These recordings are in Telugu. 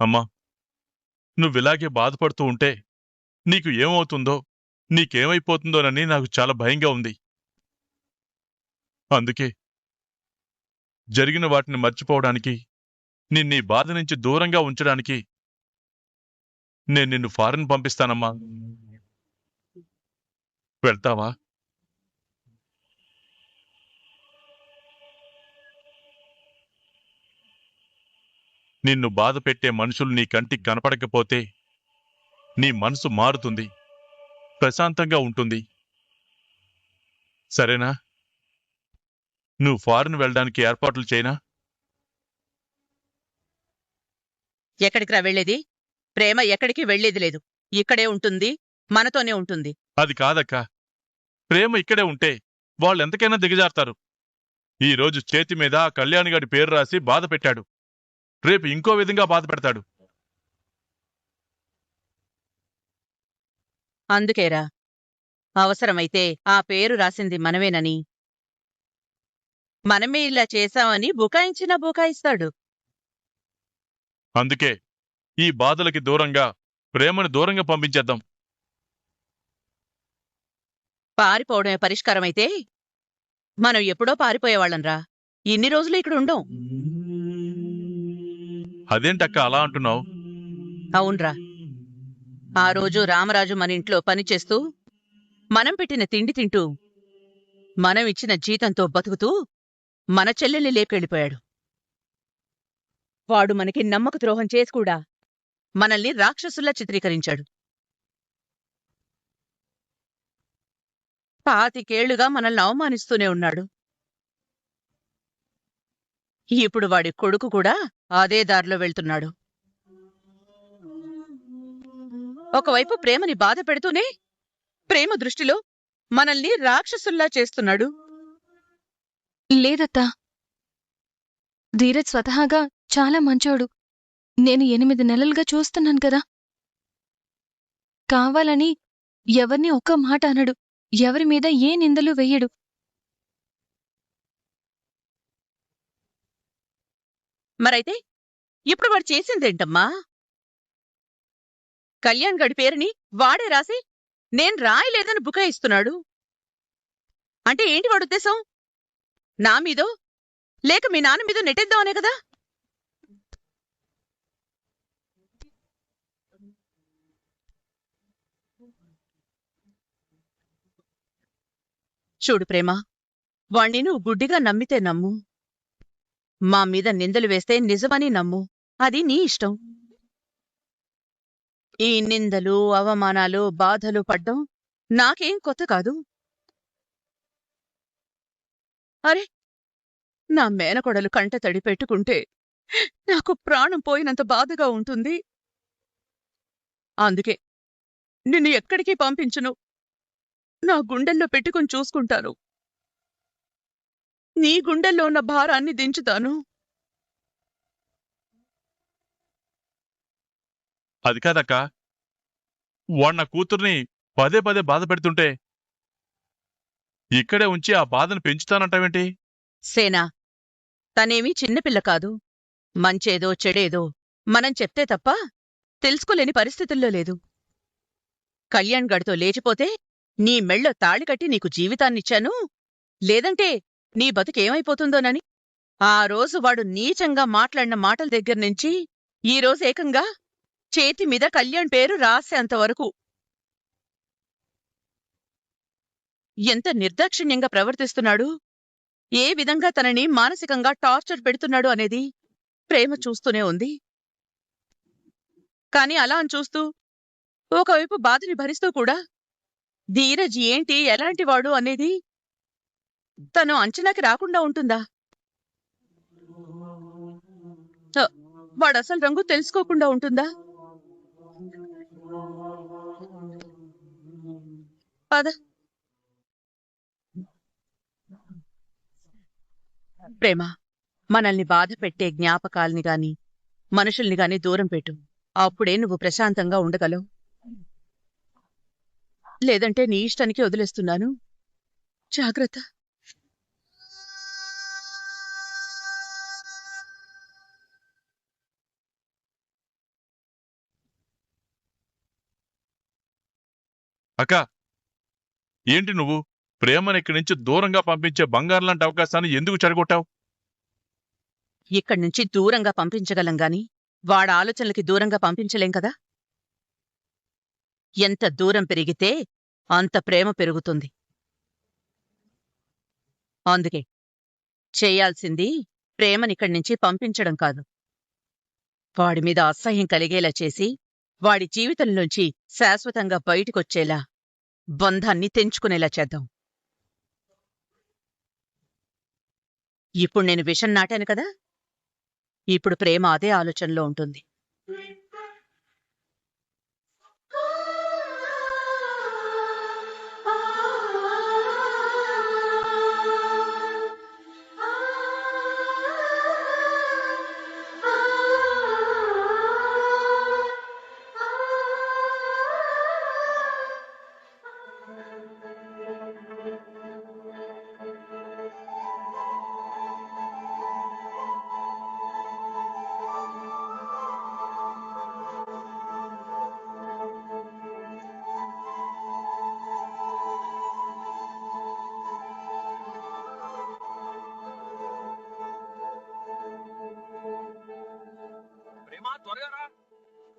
అమ్మా, నువ్విలాగే బాధపడుతూ ఉంటే నీకు ఏమవుతుందో, నీకేమైపోతుందోనని నాకు చాలా భయంగా ఉంది. అందుకే జరిగిన వాటిని మర్చిపోవడానికి, నిన్నీ బాధ నుంచి దూరంగా ఉంచడానికి నేను నిన్ను ఫారెన్ పంపిస్తానమ్మా. వెళ్తావా? నిన్ను బాధ పెట్టే మనుషులు నీ కంటికి కనపడకపోతే నీ మనసు మారుతుంది, ప్రశాంతంగా ఉంటుంది. సరేనా? నువ్వు ఫారెన్ వెళ్ళడానికి ఏర్పాట్లు చేయనా? ఎక్కడికి రా వెళ్లేది? ప్రేమ ఎక్కడికి వెళ్లేది లేదు. ఇక్కడే ఉంటుంది, మనతోనే ఉంటుంది. అది కాదక్కా. ప్రేమ ఇక్కడే ఉంటే వాళ్ళెంతకైనా దిగజారుతారు. ఈ రోజు చేతి మీద ఆ కళ్యాణిగాడి పేరు రాసి బాధ పెట్టాడు. రేపు ఇంకో విధంగా బాధ పెడతాడు. అందుకేరా, అవసరమైతే ఆ పేరు రాసింది మనమేనని, మనమే ఇలా చేశామని బుకాయించినా బుకాయిస్తాడు. అందుకే ఈ బాధలకి దూరంగా ప్రేమను దూరంగా పంపించేద్దాం. పారిపోవడమే పరిష్కారమైతే మనం ఎప్పుడో పారిపోయేవాళ్ళంరా. ఇన్ని రోజులు ఇక్కడ ఉండం. అదేంటక్క అలా అంటున్నావు? అవునరా, ఆ రోజు రామరాజు మన ఇంట్లో పనిచేస్తూ, మనం పెట్టిన తిండి తింటూ, మనం ఇచ్చిన జీతంతో బతుకుతూ మన చెల్లెల్ని లేకెళ్ళిపోయాడు. వాడు మనకి నమ్మక ద్రోహం చేసి కూడా మనల్ని రాక్షసుల్లా చిత్రీకరించాడు. 25 మనల్ని అవమానిస్తూనే ఉన్నాడు. ఇప్పుడు వాడి కొడుకు కూడా అదే దారిలో వెళ్తున్నాడు. ఒకవైపు ప్రేమని బాధ పెడుతూనే ప్రేమ దృష్టిలో మనల్ని రాక్షసుల్లా చేస్తున్నాడు. లేదత్తా, ధీరజ్ స్వతహాగా చాలా మంచోడు. నేను 8 నెలలుగా చూస్తున్నాను కదా. కావాలని ఎవర్ని ఒక్క మాట అనడు, ఎవరి మీద ఏ నిందలు వెయ్యడు. మరైతే ఇప్పుడు వాడు చేసిందేంటమ్మా? కళ్యాణ్ గడి పేరుని వాడే రాసి నేను రాయలేదని బుకాయిస్తున్నాడు. అంటే ఏంటి వాడు ఉద్దేశం? నా మీదో లేక మీ నాన్న మీదో నెట్టేద్దామనే కదా? చూడు ప్రేమ, వాణ్ణి నువ్వు గుడ్డిగా నమ్మితే నమ్ము, మా మీద నిందలు వేస్తే నిజమని నమ్ము. అది నీ ఇష్టం. ఈ నిందలు, అవమానాలు, బాధలు పడ్డం నాకేం కొత్త కాదు. అరే, నా మేనకొడలు కంట తడి పెట్టుకుంటే నాకు ప్రాణం పోయినంత బాధగా ఉంటుంది. అందుకే నిన్ను ఎక్కడికి పంపించును. నా గుండెల్లో పెట్టుకుని చూసుకుంటాను. నీ గుండెల్లో ఉన్న భారాన్ని దించుతాను. అది కాదక్క, వాడు నా కూతుర్ని పదే పదే బాధ పెడుతుంటే ఇక్కడే ఉంచి ఆ బాధను పెంచుతానంటావేంటి? సేనా, తనేమీ చిన్నపిల్ల కాదు. మంచేదో చెడేదో మనం చెప్తే తప్ప తెలుసుకోలేని పరిస్థితుల్లో లేదు. కళ్యాణ్ గడితో లేచిపోతే నీ మెళ్ళో తాళి కట్టి నీకు జీవితాన్నిచ్చాను, లేదంటే నీ బతుకేమైపోతుందోనని. ఆ రోజు వాడు నీచంగా మాట్లాడిన మాటల దగ్గర్నుంచి ఈరోజు ఏకంగా చేతి మీద కళ్యాణ్ పేరు రాసేంతవరకు ఎంత నిర్దాక్షిణ్యంగా ప్రవర్తిస్తున్నాడు, ఏ విధంగా తనని మానసికంగా టార్చర్ పెడుతున్నాడు అనేది ప్రేమ చూస్తూనే ఉంది. కాని అలా అని చూస్తూ, ఒకవైపు బాధని భరిస్తూ కూడా ధీరజ్ ఏంటి, ఎలాంటివాడు అనేది తను అంచనాకి రాకుండా ఉంటుందా? వాడసలు రంగు తెలుసుకోకుండా ఉంటుందా? పద. ప్రేమ, మనల్ని బాధ పెట్టే జ్ఞాపకాల్ని గాని మనుషుల్ని గాని దూరం పెట్టు. అప్పుడే నువ్వు ప్రశాంతంగా ఉండగలవు. లేదంటే నీ ఇష్టానికి వదిలేస్తున్నాను. జాగ్రత్త. అక్క, ఏంటి నువ్వు ప్రేమను ఇక్కడి నుంచి దూరంగా పంపించే బంగారం లాంటి అవకాశాన్ని ఎందుకు చెడగొట్టావు? ఇక్కడి నుంచి దూరంగా పంపించగలం గాని వాడి ఆలోచనలకి దూరంగా పంపించలేం కదా. ఎంత దూరం పెరిగితే అంత ప్రేమ పెరుగుతుంది. అందుకే చేయాల్సింది ప్రేమనిక్కడి నుంచి పంపించడం కాదు, వాడి మీద అసహ్యం కలిగేలా చేసి వాడి జీవితంలోంచి శాశ్వతంగా బయటికొచ్చేలా బంధాన్ని తెంచుకునేలా చేద్దాం. ఇప్పుడు నేను విషం నాటాను కదా, ఇప్పుడు ప్రేమ అదే ఆలోచనలో ఉంటుంది.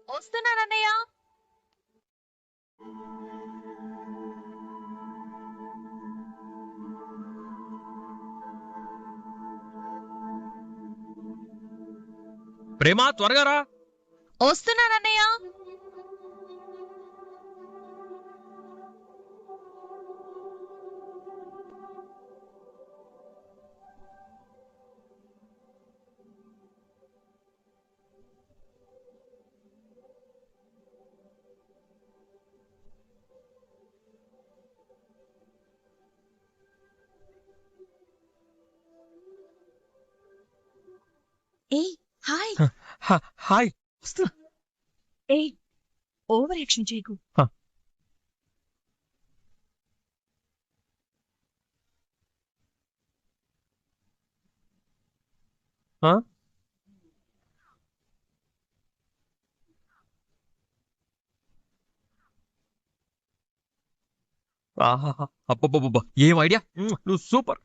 వస్తున్నానన్నయ్య. ప్రేమ త్వరగా రా. వస్తున్నానన్నయ్య. ఏయ్ హాయ్. హాయ్. ఏయ్ ఓవర్ యాక్షన్ చేయకు. అబ్బబ్బబ్బబ్బా, ఏం ఐడియా, నువ్వు సూపర్.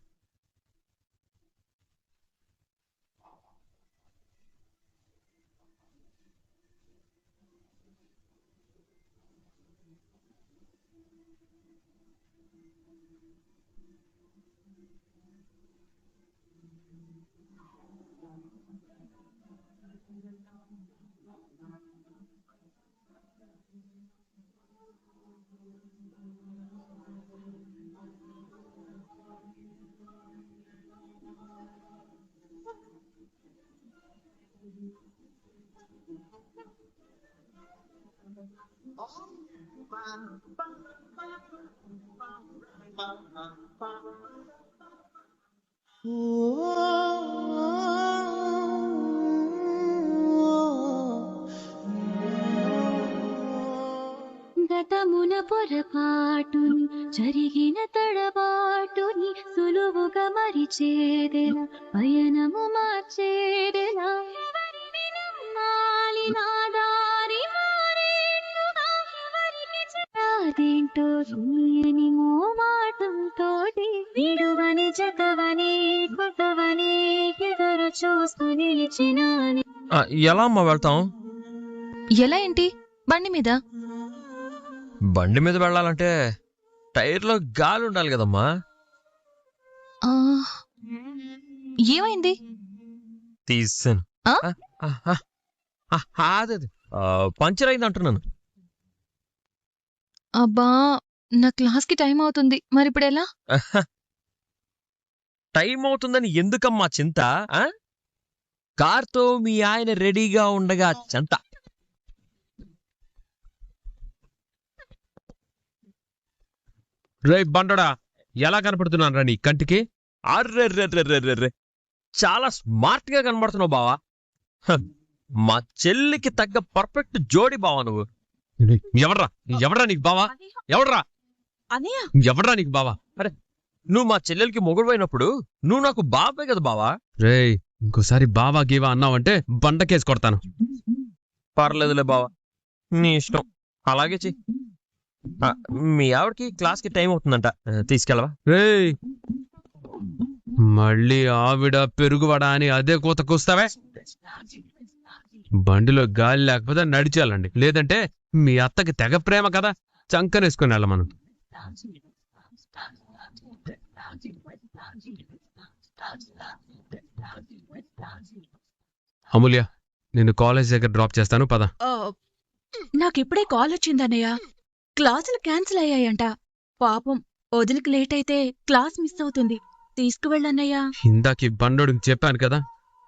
గతమున పొరపాటుని జరిగిన తడబాటుని సులువుగా మరిచేదెలా, పయనము మార్చేదెలా, ఎవరిని నమ్మాలి నా దారి మారేట్టుగా, ఎవరికి చెప్పాదేంటో తెలియని మోమాటంతోటి, విడువని జతవని కొత్తవని ఎదురు చూస్తూ నిలిచినాని. ఎలా అమ్మా వెళ్తాం? ఎలా ఏంటి? బండి మీద. బండి మీద వెళ్ళాలంటే టైర్లో గాలి ఉండాలి కదమ్మా. ఏమైంది? తీసాను. అదే పంచర్ అయింది అంటున్నాను. అబ్బా, నా క్లాస్కి టైం అవుతుంది, మరి ఇప్పుడు ఎలా? టైం అవుతుందని ఎందుకమ్మా చింత? కార్తో మీ ఆయన రెడీగా ఉండగా చెంత. రే బండడా, ఎలా కనపడుతున్నాను రా నీ కంటికి? అర్రెర్రెర్రెర్రెర్రె, చాలా స్మార్ట్ గా కనబడుతున్నావు బావా. మా చెల్లికి తగ్గ పర్ఫెక్ట్ జోడి బావా నువ్వు. ఎవడ్రా నీకు బావా? ఎవడ్రా నీకు బావా? అరే, నువ్వు మా చెల్లెలకి మొగుడుపోయినప్పుడు నువ్వు నాకు బాబాయ్ కదా బావా. రే, ఇంకోసారి బావా గీవా అన్నావంటే బండకేసి కొడతాను. పర్లేదులే బావా, నీ ఇష్టం, అలాగే చెయ్యి. మీ ఆవిడకి క్లాస్కి టైం అవుతుందంట, తీసుకెళ్ళవా? రేయ్ మళ్ళీ ఆవిడ పెరుగువడా అని అదే కూతకొస్తావే. బండిలో గాలి లేకపోతే నడిచేయాలండి, లేదంటే మీ అత్తకి తెగ ప్రేమ కదా, చంకనేసుకుని వెళ్ళమను. అమూల్య, నేను కాలేజ్ దగ్గర డ్రాప్ చేస్తాను, పద. నాకిప్పుడే కాల్ వచ్చిందన్నయ్య. క్లాసులు క్యాన్సిల్ అయ్యాయంట. పాపం వదిలికి లేట్ అయితే క్లాస్ మిస్ అవుతుంది. తీసుకువెళ్ళన్నయ్యా. ఇందాక ఈ బండోడికి చెప్పాను కదా,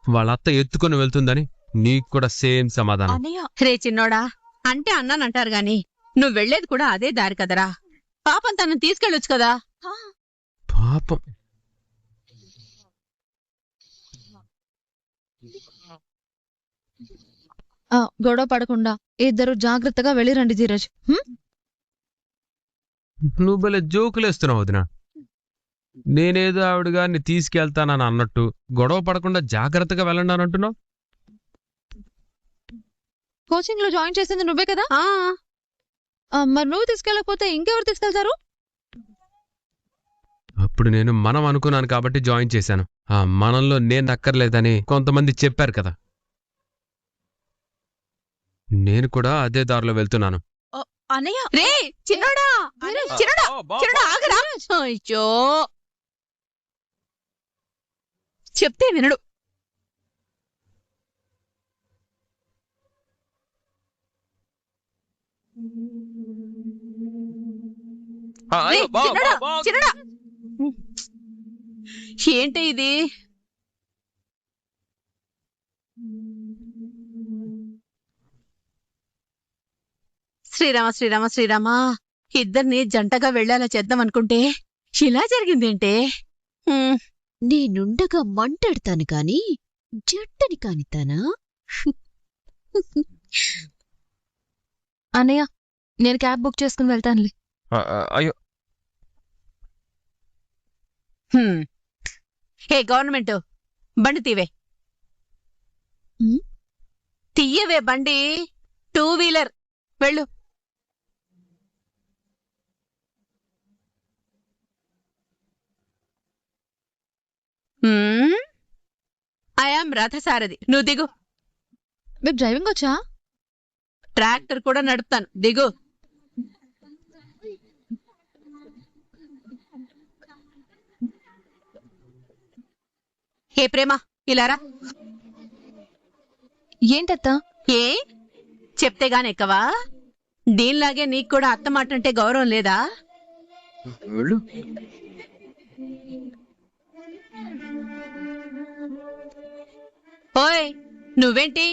వాళ్ళ అత్త ఎత్తుకొని వెళ్తుందని. నీకు కూడా సేమ్ సమాధానం. అన్నయ్య రే చిన్నోడా, అంటే అన్నానంటారు గాని నువ్వు వెళ్లేది కూడా అదే దారి కదరా. పాపం తనని తీసుకెళ్ళొచ్చు కదా. పాపం. గొడవ పడకుండా ఇద్దరు జాగ్రత్తగా వెళ్ళిరండి ధీరజ్. నువ్వు భలే జోకులేస్తున్నావు వదినా. నేనేదో ఆవిడ గారిని తీసుకెళ్తానని అన్నట్టు గొడవ పడకుండా జాగ్రత్తగా వెళ్ళండి అని అంటున్నావు. కోచింగ్ లో జాయిన్ చేసింది నువ్వే కదా, మరి నువ్వు తీసుకెళ్ళకపోతే ఇంకెవరు తీసుకెళ్తారు? అప్పుడు నేను మనం అనుకున్నాను కాబట్టి జాయిన్ చేశాను. ఆ మనంలో నేను అక్కర్లేదని కొంతమంది చెప్పారు కదా, నేను కూడా అదే దారిలో వెళ్తున్నాను. అన్నయ్య రే చిన్నోడా, చిన్నోడా, చిన్నోడా ఆగరా. అయ్యో, చెప్తే వినడు. రే, చిన్నోడా, చిన్నోడా. ఏంటి ఇది? శ్రీరామ శ్రీరామ శ్రీరామ, ఇద్దరిని జంటగా వెళ్లేలా చేద్దాం అనుకుంటే ఇలా జరిగిందేంటే? నేనుండగా మంటాడుతాను కాని జట్టని కానితానా? అన్నయ్య, నేను క్యాబ్ బుక్ చేసుకుని వెళ్తానులే. అయ్యో, హే గవర్నమెంట్, బండి తీవే. తీయవే బండి, 2 వీలర్. వెళ్ళు. ఐఆమ్ రథసారథి, నువ్వు దిగు. మీకు డ్రైవింగ్ వచ్చా? ట్రాక్టర్ కూడా నడుపుతాను, దిగు. హే ప్రేమ, ఇలారా. ఏంటత్తా? ఏ చెప్తే గాని ఎక్కవా? దీనిలాగే నీకు కూడా అత్త మాట అంటే గౌరవం లేదా? వెళ్ళు. ఓయ్, నువ్వేంటి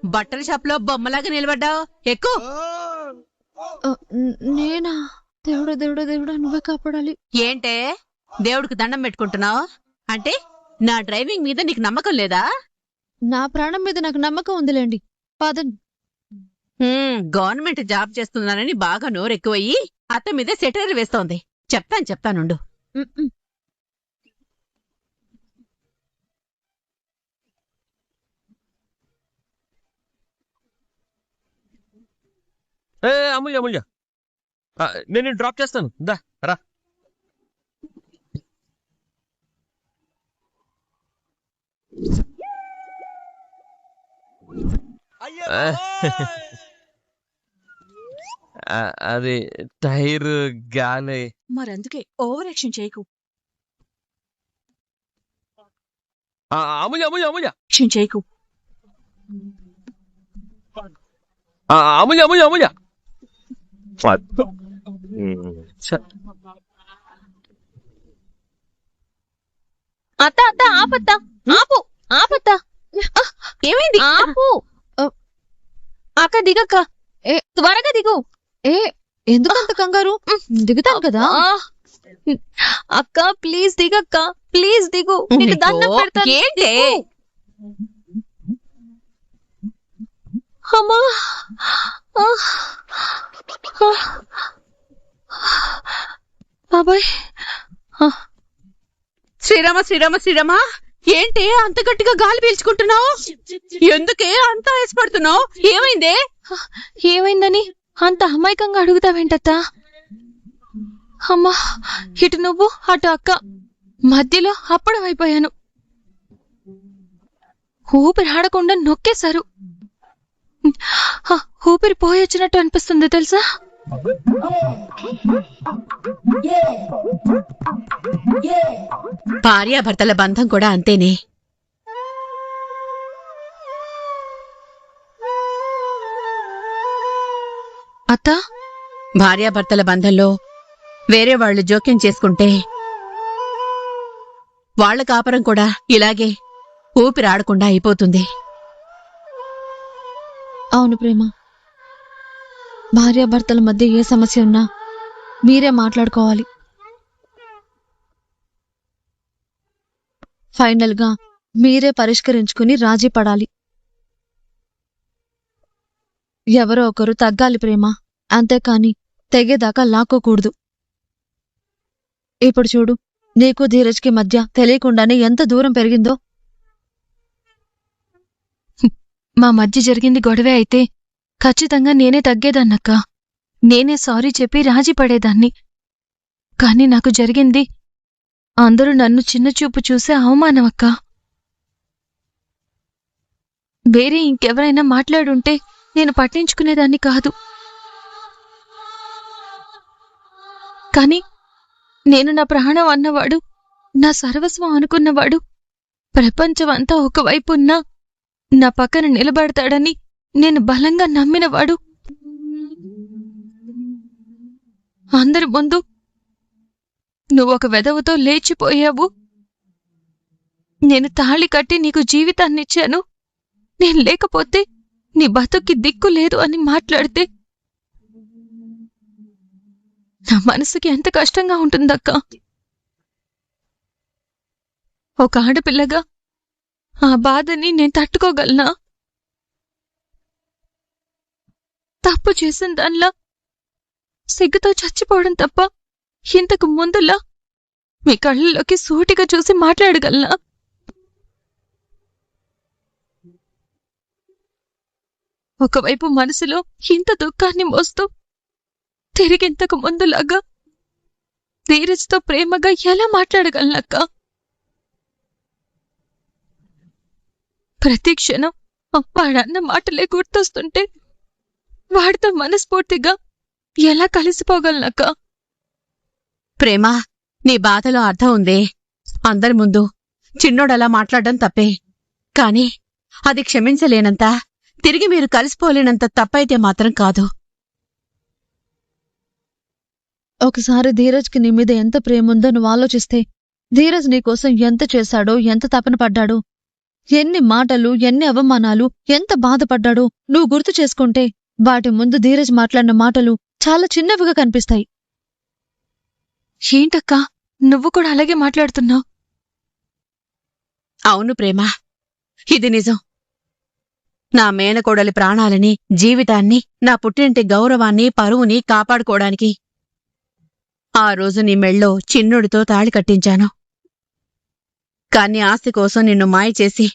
బట్టల షాప్లో బొమ్మలాగా నిలబడ్డావు? ఎక్కు. నేనా? దేవుడు దేవుడు దేవుడా, నువ్వే కాపాడాలి. ఏంటే దేవుడికి దండం పెట్టుకుంటున్నావు? అంటే నా డ్రైవింగ్ మీద నీకు నమ్మకం లేదా? నా ప్రాణం మీద నాకు నమ్మకం ఉందిలేండి, పదండి. గవర్నమెంట్ జాబ్ చేస్తున్నానని బాగా నోరెక్కువయ్యి అత్త మీద సెటైర్ వేస్తోంది. చెప్తానుండు. అమూల్య అమూల్య, నేను డ్రాప్ చేస్తాను, దా రా. అది టైర్ గాలి. మరందుకే ఓవర్ యాక్షన్ చేయకు. అమూల్య అమూల్య అమూల్య యాక్షన్ చేయకు. అమూల్య అమూల్య అమూల్య. అత్త అత్త, ఆపత్తా, ఆపు, ఆపత్తా. ఏమైంది? ఆపు. అక్క దిగక్క, త్వరగా దిగు. ఎందుకంత కంగారు? దిగుతాను కదా. అక్క ప్లీజ్ దిగక్క, ప్లీజ్ దిగు, నీకు దండం పెడతాను. ఏంటే? అమ్మా, బాబాయ్. శ్రీరామ శ్రీరామ శ్రీరామ, ఏంటి అంత గట్టిగా గాలి పీల్చుకుంటున్నావు? ఎందుకే అంత ఆయాసపడుతున్నావు? ఏమైందే? ఏమైందని అంత అమాయకంగా అడుగుతావేంటత్తా? అమ్మా, ఇటు నువ్వు అటు అక్క, మధ్యలో అప్పడం అయిపోయాను. ఊపిరి ఆడకుండా నొక్కేశారు. ఊపిరి పోయొచ్చినట్టు అనిపిస్తుంది తెలుసా. భార్యాభర్తల బంధం కూడా అంతేనే. అత్త, భార్యాభర్తల బంధంలో వేరే వాళ్ళు జోక్యం చేసుకుంటే వాళ్ల కాపురం కూడా ఇలాగే ఊపిరాడకుండా అయిపోతుంది. అవును ప్రేమ, భార్యాభర్తల మధ్య ఏ సమస్య ఉన్నా మీరే మాట్లాడుకోవాలి. ఫైనల్ గా మీరే పరిష్కరించుకుని రాజీ పడాలి. ఎవరో ఒకరు తగ్గాలి ప్రేమ, అంతేకాని తెగేదాకా లాక్కోకూడదు. ఇప్పుడు చూడు, నీకు ధీరజ్కి మధ్య తెలియకుండానే ఎంత దూరం పెరిగిందో. మా మధ్య జరిగింది గొడవే అయితే ఖచ్చితంగా నేనే తగ్గేదాన్నక్క. నేనే సారీ చెప్పి రాజీ పడేదాన్ని. కాని నాకు జరిగింది అందరూ నన్ను చిన్నచూపు చూసే అవమానమక్క. వేరే ఇంకెవరైనా మాట్లాడుంటే నేను పట్టించుకునేదాన్ని కాదు. కాని నేను నా ప్రాణం అన్నవాడు, నా సర్వస్వం అనుకున్నవాడు, ప్రపంచమంతా ఒకవైపున్నా నా పక్కన నిలబడతాడని నేను బలంగా నమ్మినవాడు అందరి ముందు నువ్వొక వెధవతో లేచిపోయావు, నేను తాళి కట్టి నీకు జీవితాన్నిచ్చాను, నేను లేకపోతే నీ బతుక్కి దిక్కు లేదు అని మాట్లాడితే నా మనసుకి ఎంత కష్టంగా ఉంటుందక్క. ఒక ఆడపిల్లగా ఆ బాధని నేను తట్టుకోగలనా? తప్పు చేసిన దానిలా సిగ్గుతో చచ్చిపోవడం తప్ప ఇంతకు ముందులా మీ కళ్ళలోకి సూటిగా చూసి మాట్లాడగలనా? ఒకవైపు మనసులో ఇంత దుఃఖాన్ని మోస్తూ తిరిగింతకు ముందులాగా ధీరజ్తో ప్రేమగా ఎలా మాట్లాడగలనక్క? ప్రతి క్షణం వాడన్న మాటలే గుర్తొస్తుంటే వాడితో మనస్ఫూర్తిగా ఎలా కలిసిపోగలనక్క? ప్రేమ, నీ బాధలో అర్థం ఉందే. అందరి ముందు చిన్నోడలా మాట్లాడడం తప్పే. కాని అది క్షమించలేనంత, తిరిగి మీరు కలిసిపోలేనంత తప్పైతే మాత్రం కాదు. ఒకసారి ధీరజ్కి నీ మీద ఎంత ప్రేముందో నువ్వు ఆలోచిస్తే, ధీరజ్ నీకోసం ఎంత చేశాడో, ఎంత తపన పడ్డాడో, ఎన్ని మాటలు, ఎన్ని అవమానాలు, ఎంత బాధపడ్డాడో నువ్వు గుర్తు చేసుకుంటే వాటి ముందు ధీరజ్ మాట్లాడిన మాటలు చాలా చిన్నవిగా కనిపిస్తాయి. ఏంటక్కా, నువ్వు కూడా అలాగే మాట్లాడుతున్నావు? అవును ప్రేమ, ఇది నిజం. నా మేనకోడలి ప్రాణాలని, జీవితాన్ని, నా పుట్టింటి గౌరవాన్ని, పరువుని కాపాడుకోవడానికి ఆ రోజు నీ మెళ్ళో చిన్నుడితో తాళి కట్టించాను. కాని ఆస్తి కోసం నిన్ను మాయ చేసి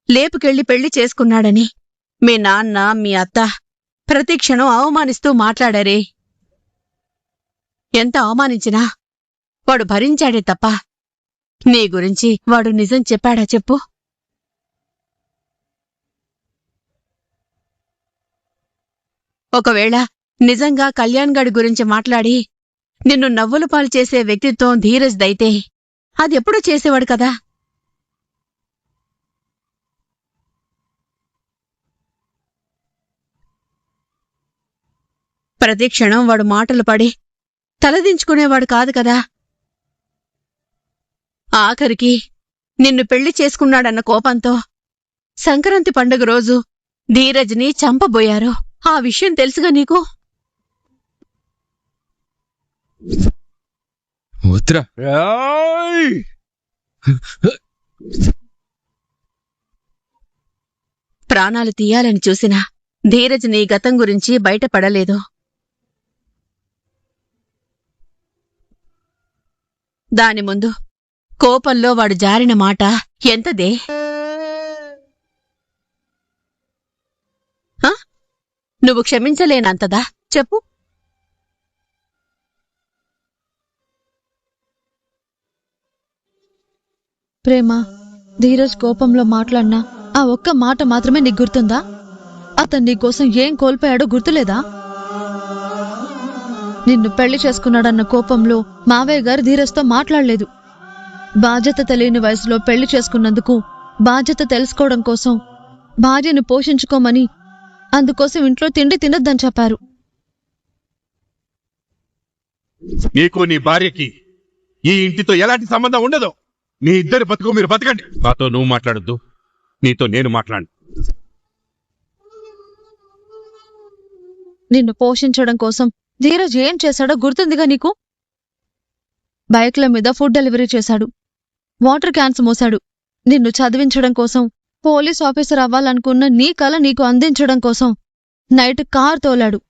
లేపుకెళ్లి పెళ్లి చేసుకున్నాడని మీ నాన్న, మీ అత్త ప్రతిక్షణం అవమానిస్తూ మాట్లాడారే. ఎంత అవమానించినా వాడు భరించాడే తప్ప నీ గురించి వాడు నిజం చెప్పాడా చెప్పు? ఒకవేళ నిజంగా కళ్యాణ్ గడి గురించి మాట్లాడి నిన్ను నవ్వుల పాలు చేసే వ్యక్తిత్వం ధీరజ్ దైతే అదెప్పుడూ చేసేవాడు కదా. ప్రతిక్షణం వాడు మాటలు పడి తలదించుకునేవాడు కాదు కదా. ఆఖరికి నిన్ను పెళ్లి చేసుకున్నాడన్న కోపంతో సంక్రాంతి పండుగ రోజు ధీరజ్ని చంపబోయారు. ఆ విషయం తెలుసుగా నీకు? వద్దురా. ప్రాణాలు తీయాలని చూసినా ధీరజ్ నీ గతం గురించి బయటపడలేదు. దాని ముందు కోపంలో వాడు జారిన మాట ఎంతదే? నువ్వు క్షమించలేనంతదా చెప్పు? ప్రేమ, ధీరజ్ కోపంలో మాట్లాడినా ఆ ఒక్క మాట మాత్రమే నీకు గుర్తుందా? అతను నీకోసం ఏం కోల్పోయాడో గుర్తులేదా? నిన్ను పెళ్లి చేసుకున్నాడన్న కోపంలో మావయ్య గారు ధీరజ్తో మాట్లాడలేదు. బాధ్యత తెలియని వయసులో పెళ్లి చేసుకున్నందుకు బాధ్యత తెలుసుకోవడం కోసం భార్యను పోషించుకోమని, అందుకోసం ఇంట్లో తిండి తినొద్దని చెప్పారు. నీకు నీ భార్యకి ఈ ఇంటితో ఎలాంటి సంబంధం ఉండదు. మీ ఇద్దరి బతుకు మీరు బతకండి. నాతో నువ్వు మాట్లాడొద్దు, నీతో నేను మాట్లాడు. నిన్ను పోషించడం కోసం ధీరజ్ ఏం చేశాడో గుర్తుందిగా నీకు? బైక్ల మీద ఫుడ్ డెలివరీ చేశాడు, వాటర్ క్యాన్స్ మోశాడు. నిన్ను చదివించడం కోసం, పోలీస్ ఆఫీసర్ అవ్వాలనుకున్న నీ కల నీకు అందించడం కోసం నైట్ కార్ తోలాడు.